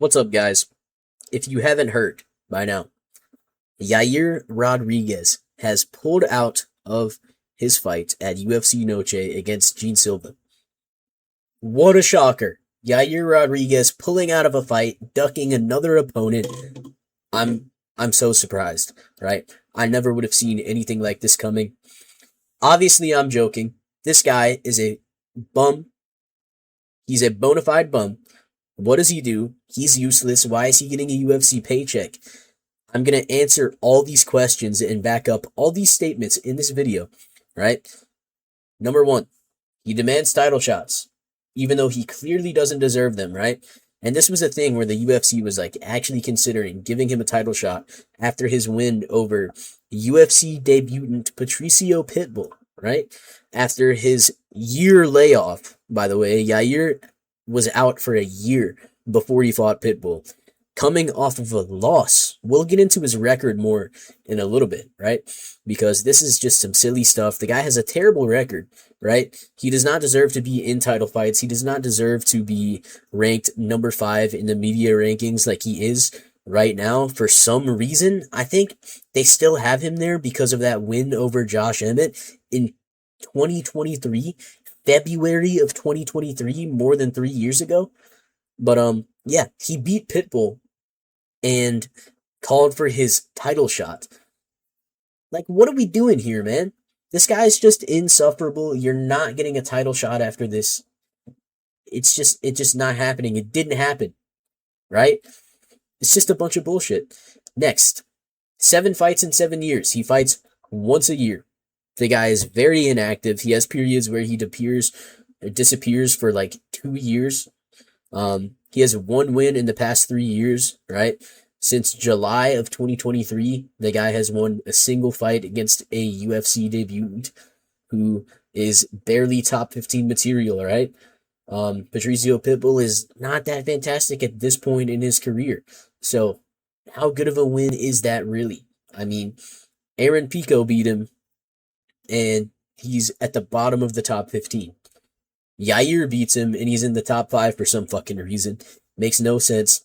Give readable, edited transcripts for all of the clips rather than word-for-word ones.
What's up, guys? If you haven't heard by now, Yair Rodriguez has pulled out of his fight at UFC Noche against Gene Silva. What a shocker. Yair Rodriguez pulling out of a fight, ducking another opponent. I'm so surprised, right? I never would have seen anything like this coming. Obviously, I'm joking. This guy is a bum. He's a bona fide bum. What does he do? He's useless. Why is he getting a UFC paycheck? I'm going to answer all these questions and back up all these statements in this video, right? Number one, he demands title shots, even though he clearly doesn't deserve them, right? And this was a thing where the UFC was like actually considering giving him a title shot after his win over UFC debutant Patricio Pitbull, right? After his year layoff, by the way, Yair was out for a year before he fought Pitbull, coming off of a loss. We'll get into his record more in a little bit, right? Because this is just some silly stuff. The guy has a terrible record, right? He does not deserve to be in title fights. He does not deserve to be ranked number 5 in the media rankings like he is right now. For some reason, I think they still have him there because of that win over Josh Emmett in 2023, February of 2023, more than 3 years ago. But yeah, he beat Pitbull and called for his title shot. Like, what are we doing here, man? This guy's just insufferable. You're not getting a title shot after this. It's just not happening. It didn't happen, right? It's just a bunch of bullshit. Next, 7 fights in 7 years. He fights once a year. The guy is very inactive. He has periods where he disappears for like 2 years. He has 1 win in the past 3 years, right? Since July of 2023, the guy has won a single fight against a UFC debutant who is barely top 15 material, right? Patricio Pitbull is not that fantastic at this point in his career. So how good of a win is that really? I mean, Aaron Pico beat him and he's at the bottom of the top 15. Yair beats him, and he's in the top 5 for some fucking reason. Makes no sense.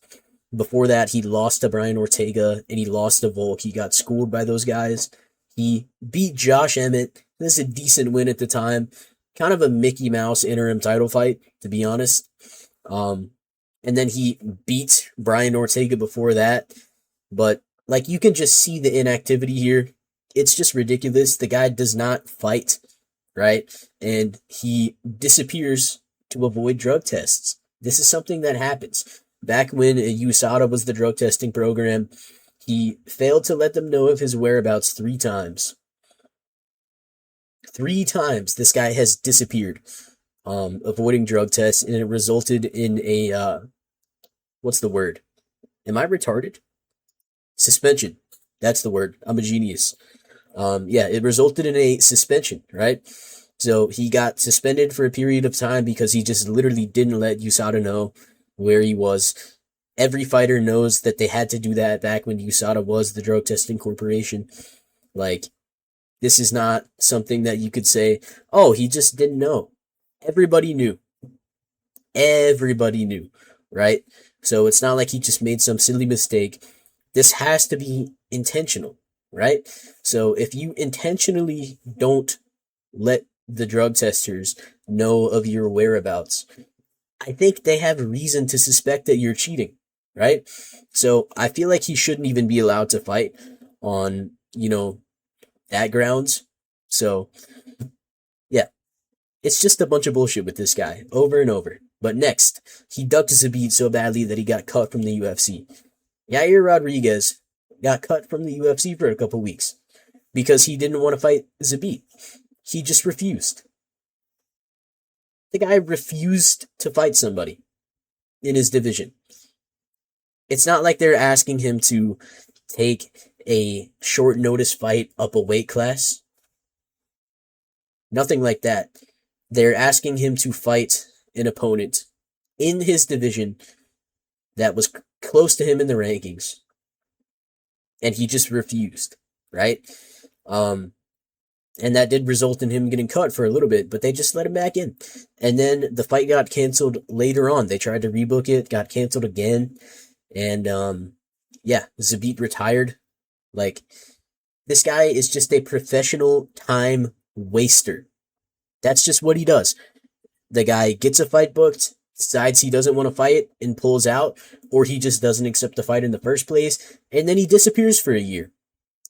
Before that, he lost to Brian Ortega, and he lost to Volk. He got schooled by those guys. He beat Josh Emmett. This is a decent win at the time. Kind of a Mickey Mouse interim title fight, to be honest. And then he beat Brian Ortega before that. But, like, you can just see the inactivity here. It's just ridiculous. The guy does not fight, right? And he disappears to avoid drug tests. This is something that happens. Back when USADA was the drug testing program, he failed to let them know of his whereabouts 3 times. 3 times this guy has disappeared, avoiding drug tests, and it resulted in a, what's the word? Am I retarded? Suspension. That's the word. I'm a genius. Yeah, it resulted in a suspension, right? So he got suspended for a period of time because he just literally didn't let USADA know where he was. Every fighter knows that they had to do that back when USADA was the drug testing corporation. Like, this is not something that you could say, oh, he just didn't know. Everybody knew. Everybody knew, right? So it's not like he just made some silly mistake. This has to be intentional, right? So if you intentionally don't let the drug testers know of your whereabouts, I think they have reason to suspect that you're cheating, right? So I feel like he shouldn't even be allowed to fight on, that grounds. So, yeah, it's just a bunch of bullshit with this guy over and over. But next, he ducked Zabit so badly that he got cut from the UFC. Yair Rodriguez got cut from the UFC for a couple weeks because he didn't want to fight Zabit. He just refused. The guy refused to fight somebody in his division. It's not like they're asking him to take a short notice fight up a weight class. Nothing like that. They're asking him to fight an opponent in his division that was close to him in the rankings. And he just refused, right? And that did result in him getting cut for a little bit, but they just let him back in. And then the fight got canceled later on. They tried to rebook it, got canceled again. And yeah, Zabit retired. Like, this guy is just a professional time waster. That's just what he does. The guy gets a fight booked, decides he doesn't want to fight and pulls out, or he just doesn't accept the fight in the first place, and then he disappears for a year.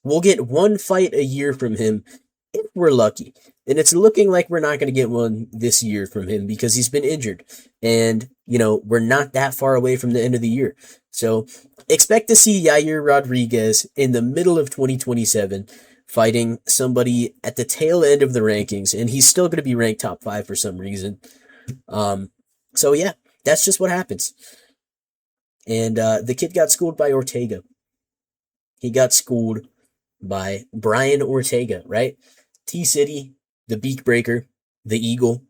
We'll get one fight a year from him if we're lucky. And it's looking like we're not going to get one this year from him because he's been injured. And, we're not that far away from the end of the year. So expect to see Yair Rodriguez in the middle of 2027 fighting somebody at the tail end of the rankings. And he's still going to be ranked top 5 for some reason. So yeah, that's just what happens. And the kid got schooled by Ortega. He got schooled by Brian Ortega, right? T-City, the Beak Breaker, the Eagle.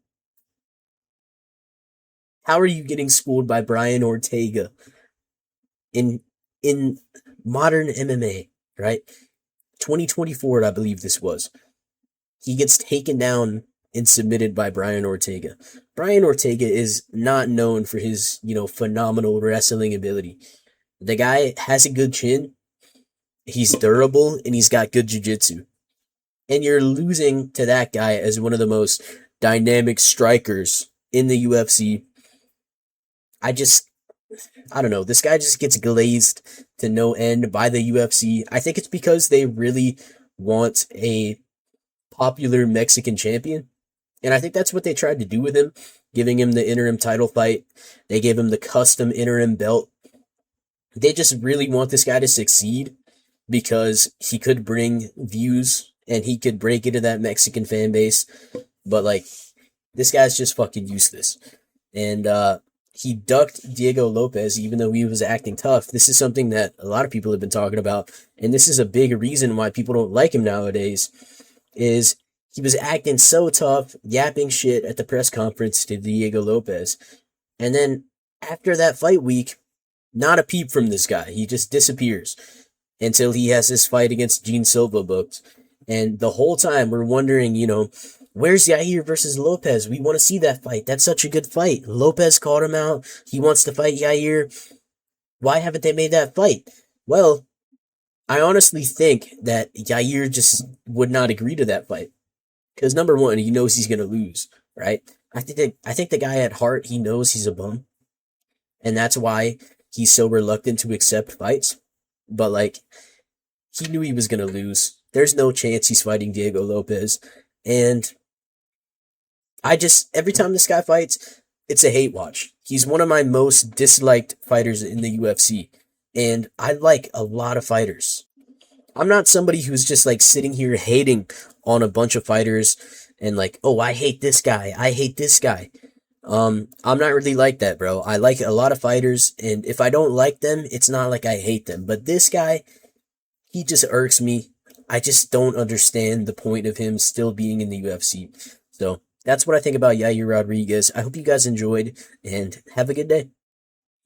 How are you getting schooled by Brian Ortega in modern MMA, right? 2024, I believe this was. He gets taken down and submitted by Brian Ortega. Brian Ortega is not known for his, phenomenal wrestling ability. The guy has a good chin. He's durable and he's got good jiu-jitsu. And you're losing to that guy as one of the most dynamic strikers in the UFC. I don't know. This guy just gets glazed to no end by the UFC. I think it's because they really want a popular Mexican champion. And I think that's what they tried to do with him, giving him the interim title fight. They gave him the custom interim belt. They just really want this guy to succeed because he could bring views and he could break into that Mexican fan base. But, this guy's just fucking useless. And he ducked Diego Lopez even though he was acting tough. This is something that a lot of people have been talking about. And this is a big reason why people don't like him nowadays, is he was acting so tough, yapping shit at the press conference to Diego Lopez. And then after that fight week, not a peep from this guy. He just disappears until he has his fight against Gene Silva booked. And the whole time we're wondering, where's Yair versus Lopez? We want to see that fight. That's such a good fight. Lopez called him out. He wants to fight Yair. Why haven't they made that fight? Well, I honestly think that Yair just would not agree to that fight. Because number one, he knows he's going to lose, right? I think the guy at heart, he knows he's a bum. And that's why he's so reluctant to accept fights. But, he knew he was going to lose. There's no chance he's fighting Diego Lopez. And every time this guy fights, it's a hate watch. He's one of my most disliked fighters in the UFC. And I like a lot of fighters. I'm not somebody who's just sitting here hating on a bunch of fighters and oh, I hate this guy. I hate this guy. I'm not really like that, bro. I like a lot of fighters, and if I don't like them, it's not like I hate them. But this guy, he just irks me. I just don't understand the point of him still being in the UFC. So that's what I think about Yair Rodriguez. I hope you guys enjoyed, and have a good day.